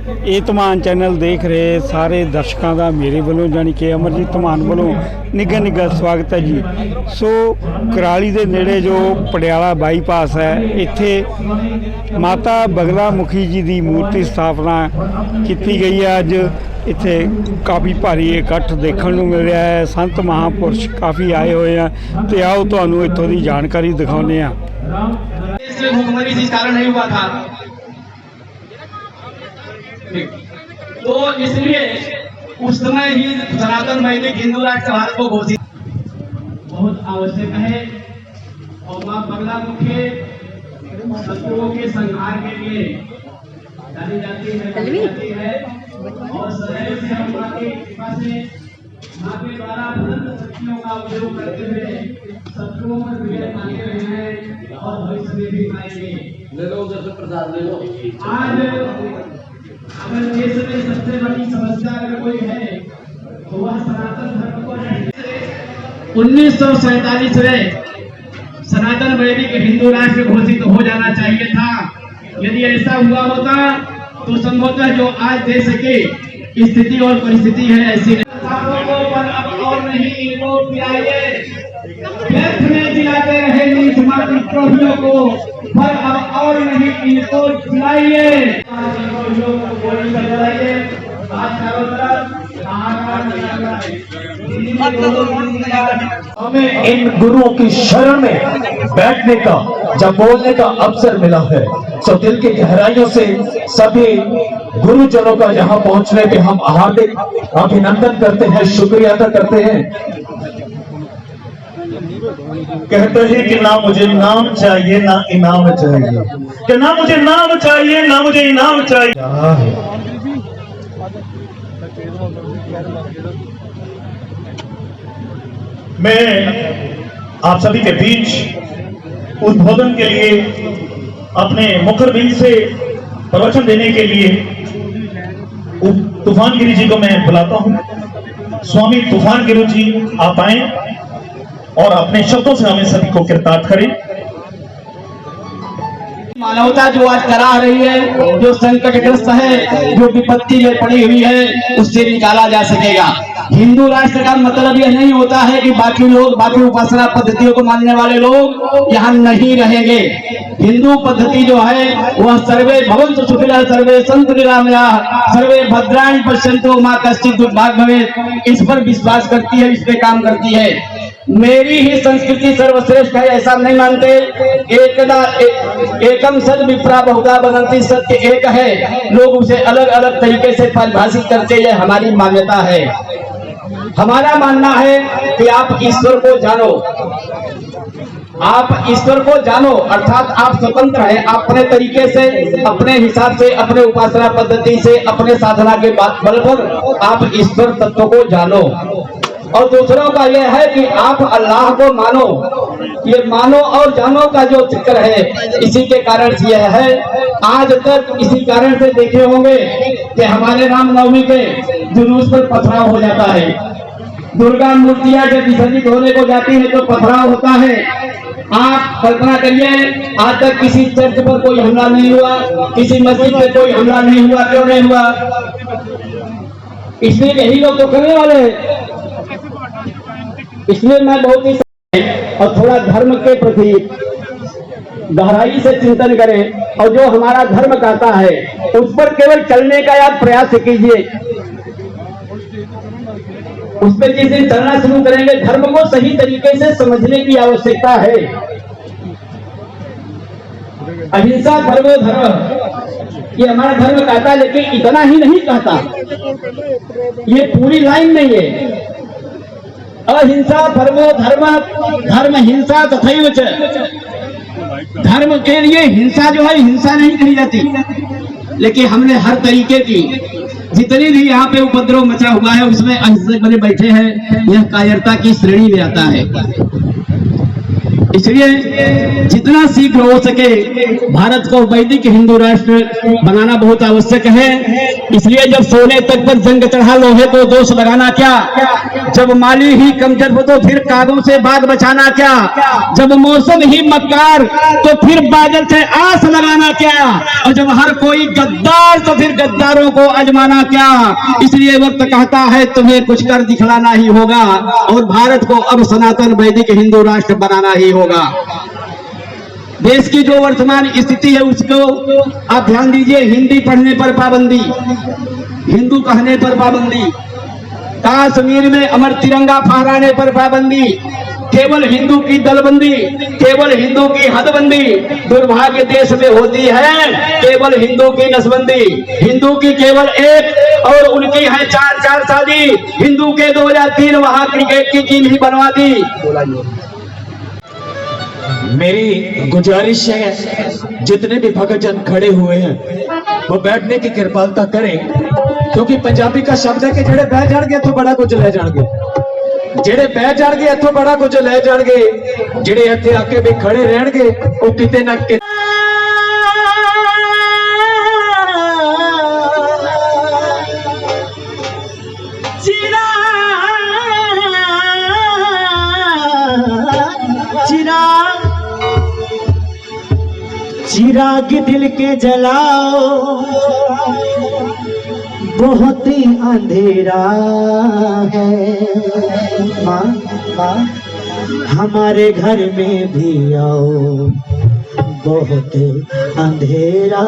ਇਹ ਧਮਾਨ ਚੈਨਲ ਦੇਖ ਰਹੇ ਸਾਰੇ ਦਰਸ਼ਕਾਂ ਦਾ ਮੇਰੇ ਵੱਲੋਂ ਜਾਣੀ ਕਿ ਅਮਰਜੀਤ ਧਮਾਨ ਵੱਲੋਂ ਨਿੱਘਾ ਨਿੱਘਾ ਸਵਾਗਤ ਹੈ ਜੀ। ਸੋ ਕੁਰਾਲੀ ਦੇ ਨੇੜੇ ਜੋ ਪਟਿਆਲਾ ਬਾਈਪਾਸ ਹੈ, ਇੱਥੇ ਮਾਤਾ ਬਗਲਾ ਮੁਖੀ ਜੀ ਦੀ ਮੂਰਤੀ ਸਥਾਪਨਾ ਕੀਤੀ ਗਈ ਹੈ। ਅੱਜ ਇੱਥੇ ਕਾਫੀ ਭਾਰੀ ਇਕੱਠ ਦੇਖਣ ਨੂੰ ਮਿਲ ਰਿਹਾ ਹੈ। ਸੰਤ ਮਹਾਂਪੁਰਸ਼ ਕਾਫੀ ਆਏ ਹੋਏ ਆ ਤੇ ਆਓ ਤੁਹਾਨੂੰ ਇੱਥੋਂ ਦੀ ਜਾਣਕਾਰੀ ਦਿਖਾਉਂਦੇ ਆ। तो इसलिए उस समय ही सनातन वैदिक हिंदू राष्ट्र भारत को घोषित बहुत आवश्यक है। और मां बगला मुखी शत्रुओं के संहार के लिए जानी जाती है और सदैव से हम मां की कृपा से मां के द्वारा अनंत शक्तियों का उपयोग करते हुए शत्रुओं पर विजय पाते रहे हैं और भविष्य में भी पाएंगे। ले लो उधर से प्रसाद ले लो। आज अगर देश में सबसे बड़ी समस्या अगर कोई है तो वह सनातन धर्म को है। 1947 में सनातन वैदिक हिंदू राष्ट्र घोषित हो जाना चाहिए था। यदि ऐसा हुआ होता तो संभवतः जो आज देश की स्थिति और परिस्थिति है ऐसी और नहीं इनको व्यर्थ में जिलाते रहे ट्रॉफियों को, पर अब और नहीं इनको खिलाइए। हमें इन गुरुओं की शरण में बैठने का, जब बोलने का अवसर मिला है, तो दिल की गहराइयों से सभी गुरुजनों का यहाँ पहुँचने पे हम हार्दिक अभिनंदन करते हैं, शुक्रिया अदा करते हैं। कहते हैं कि ना मुझे नाम चाहिए ना इनाम चाहिए, कि ना मुझे नाम चाहिए ना मुझे इनाम चाहिए। मैं आप सभी के बीच उद्बोधन के लिए अपने मुखरबिंद से प्रवचन देने के लिए तूफान गिरी जी को मैं बुलाता हूं। स्वामी तूफान गिरी जी आप आए और अपने शब्दों से हमें सभी को कृतार्थ करें। मानवता जो आज करा रही है, जो संकटग्रस्त है, जो विपत्ति में पड़ी हुई है, उससे निकाला जा सकेगा। हिंदू राष्ट्र का मतलब यह नहीं होता है कि बाकी लोग, बाकी उपासना पद्धतियों को मानने वाले लोग यहाँ नहीं रहेंगे। हिंदू पद्धति जो है वह सर्वे भवन्तु सुखिनः सर्वे सन्तु निरामयाः सर्वे भद्राणि पश्यन्तु मा कश्चित् दुर्भाग् भवेत्, इस पर विश्वास करती है, इस पे काम करती है। मेरी ही संस्कृति सर्वश्रेष्ठ है ऐसा नहीं मानते। एकम सद विप्रा बहुधा वदन्ति, सत्य एक है, लोग उसे अलग अलग तरीके से परिभाषित करते हैं, हमारी मान्यता है। हमारा मानना है कि आप ईश्वर को जानो, आप ईश्वर को जानो, अर्थात आप स्वतंत्र हैं। अपने तरीके से, अपने हिसाब से, अपने उपासना पद्धति से, अपने साधना के बल पर आप ईश्वर तत्व को जानो। और दूसरों का यह है कि आप अल्लाह को मानो। ये मानो और जानो का जो चक्कर है, इसी के कारण यह है। आज तक इसी कारण से देखे होंगे कि हमारे रामनवमी के जुलूस पर पथराव हो जाता है। दुर्गा मूर्तियां जब विसर्जित होने को जाती है तो पथराव होता है। आप कल्पना करिए, आज तक किसी चर्च पर कोई हमला नहीं हुआ, किसी मस्जिद पे कोई हमला नहीं हुआ। क्यों नहीं हुआ? इसलिए यही लोग तो करने वाले हैं। इसलिए मैं बहुत ही और थोड़ा धर्म के प्रति गहराई से चिंतन करें और जो हमारा धर्म कहता है उस पर केवल चलने का आप प्रयास कीजिए। उस पर जिस दिन चलना शुरू करेंगे, धर्म को सही तरीके से समझने की आवश्यकता है। अहिंसा परमो धर्म, ये हमारा धर्म कहता है, लेकिन इतना ही नहीं कहता, ये पूरी लाइन नहीं है। अहिंसा परमो धर्म, धर्म हिंसा तथैव च। धर्म के लिए हिंसा जो है, हिंसा नहीं करी जाती, लेकिन हमने हर तरीके की जितनी भी यहाँ पे उपद्रव मचा हुआ है उसमें अहिंसक बने बैठे हैं। यह कायरता की श्रेणी में आता है। इसलिए जितना शीघ्र हो सके भारत को वैदिक हिंदू राष्ट्र बनाना बहुत आवश्यक है। इसलिए जब सोने तक पर जंग चढ़ा लोहे को दोष लगाना क्या, जब माली ही कमजोर हो तो फिर कागों से बाग बचाना क्या, जब मौसम ही मक्कार तो फिर बादल से आस लगाना क्या, और जब हर कोई गद्दार तो फिर गद्दारों को आजमाना क्या। इसलिए वक्त कहता है तुम्हें कुछ कर दिखलाना ही होगा और भारत को अब सनातन वैदिक हिंदू राष्ट्र बनाना ही होगा। देश की जो वर्तमान स्थिति है उसको आप ध्यान दीजिए। हिंदी पढ़ने पर पाबंदी, हिंदू कहने पर पाबंदी, कश्मीर में अमर तिरंगा फहराने पर पाबंदी, केवल हिंदू की दलबंदी, केवल हिंदू की हदबंदी, दुर्भाग्य देश में होती है केवल हिंदू की नसबंदी। हिंदू की केवल एक और उनकी है 4-4 शादी, हिंदू के 2003 वहां क्रिकेट की टीम ही बनवा दी। मेरी गुजारिश है जितने भी भक्तजन खड़े हुए हैं वो बैठने की कृपालता करें, क्योंकि पंजाबी का शब्द है कि जेड़े बह जाएंगे तो बड़ा कुछ ले जाएंगे, जेड़े बह जाएंगे इथों बड़ा कुछ ले जाएंगे, जेड़े इत्थे आके भी खड़े रहणगे वो किते ना किते चिराग दिल के जलाओ, बहुत ही अंधेरा है। माँ हमारे घर में भी आओ, बहुत अंधेरा